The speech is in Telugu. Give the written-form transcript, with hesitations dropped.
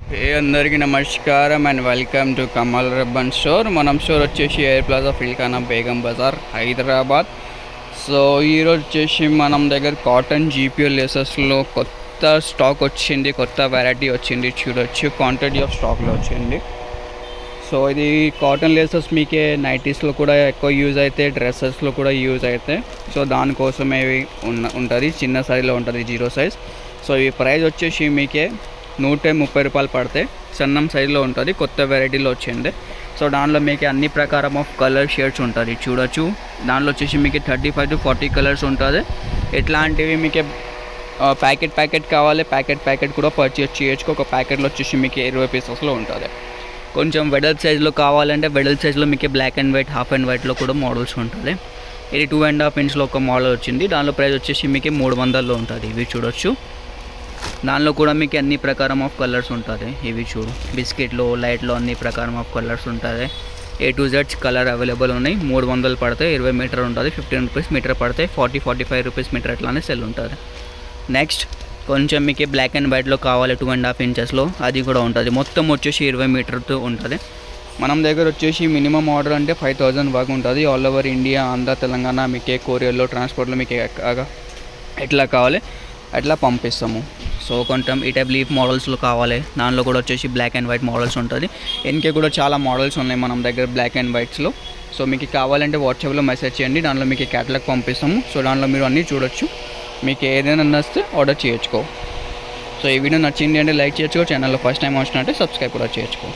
అందరికీ నమస్కారం and welcome to Kamal ribbon store. మనం స్టోర్ వచ్చేసి air plaza Feelkhana Begum Bazaar Hyderabad. So ఈరోజు వచ్చేసి మనం దగ్గర కాటన్ జీపీఎల్ లేసెస్లో కొత్త స్టాక్ వచ్చింది, కొత్త వెరైటీ వచ్చింది. చూడొచ్చు క్వాంటిటీ ఆఫ్ స్టాక్లో వచ్చింది. సో ఇది కాటన్ లేసెస్ మీకే నైటీస్లో కూడా ఎక్కువ యూజ్ అవుతాయి, డ్రెస్సెస్లో కూడా యూజ్ అవుతాయి. సో దానికోసమే ఉంటుంది, చిన్న సైజులో ఉంటుంది, 0 సైజ్. సో ఈ ప్రైస్ వచ్చేసి మీకే 130 రూపాయలు పడతాయి. సన్నం సైజులో ఉంటుంది, కొత్త వెరైటీలో వచ్చింది. సో దాంట్లో మీకు అన్ని ప్రకారం ఆఫ్ కలర్ షేడ్స్ ఉంటుంది. చూడొచ్చు దాంట్లో వచ్చేసి మీకు 35 to 40 కలర్స్ ఉంటుంది. ఎట్లాంటివి మీకు ప్యాకెట్ కావాలి, ప్యాకెట్ కూడా పర్చేస్ చేయొచ్చు. ఒక ప్యాకెట్లో వచ్చేసి మీకు 20 పీసెస్లో ఉంటుంది. కొంచెం వెడల్ సైజులో కావాలంటే వెడల్ సైజులో మీకు black and white, half and వైట్లో కూడా మోడల్స్ ఉంటుంది. ఇది 2.5 ఇంచ్లో ఒక మోడల్ వచ్చింది. దానిలో ప్రైస్ వచ్చేసి మీకు 300లో ఉంటుంది. ఇవి చూడొచ్చు. దానిలో కూడా మీకు అన్ని ప్రకారం ఆఫ్ కలర్స్ ఉంటుంది. ఇవి చూడు, బిస్కెట్లో, లైట్లో అన్ని ప్రకారం ఆఫ్ కలర్స్ ఉంటుంది. A to Z colour available ఉన్నాయి. 300 పడతాయి. 20 మీటర్ ఉంటుంది. 15 రూపీస్ మీటర్ పడతాయి. 40-45 రూపీస్ మీటర్ అట్లానే సెల్ ఉంటుంది. నెక్స్ట్ కొంచెం మీకు బ్లాక్ అండ్ వైట్లో కావాలి 2.5 ఇంచెస్లో, అది కూడా ఉంటుంది. మొత్తం వచ్చేసి 20 మీటర్తో ఉంటుంది. మనం దగ్గర వచ్చేసి మినిమం ఆర్డర్ అంటే 5000 వరకు ఉంటుంది. All over India, Andhra, Telangana మీకు కొరియర్లో, ట్రాన్స్పోర్ట్లో మీకు ఎట్లా కావాలి అట్లా పంపిస్తాము. సో కొంచెం ఈ టైప్ లీఫ్ మోడల్స్లో కావాలి, దానిలో కూడా వచ్చేసి బ్లాక్ అండ్ వైట్ మోడల్స్ ఉంటుంది. ఎన్కే కూడా చాలా మోడల్స్ ఉన్నాయి మనం దగ్గర బ్లాక్ అండ్ వైట్స్లో. సో మీకు కావాలంటే వాట్సాప్లో మెసేజ్ చేయండి, దానిలో మీకు క్యాటలాగ్ పంపిస్తాము. సో దానిలో మీరు అన్నీ చూడొచ్చు. మీకు ఏదైనా నచ్చితే ఆర్డర్ చేయొచ్చుకో. సో ఈ వీడియో నచ్చింది అంటే లైక్ చేయొచ్చుకో, ఛానల్లో ఫస్ట్ టైం వచ్చినట్టే సబ్స్క్రైబ్ కూడా చేయొచ్చుకో.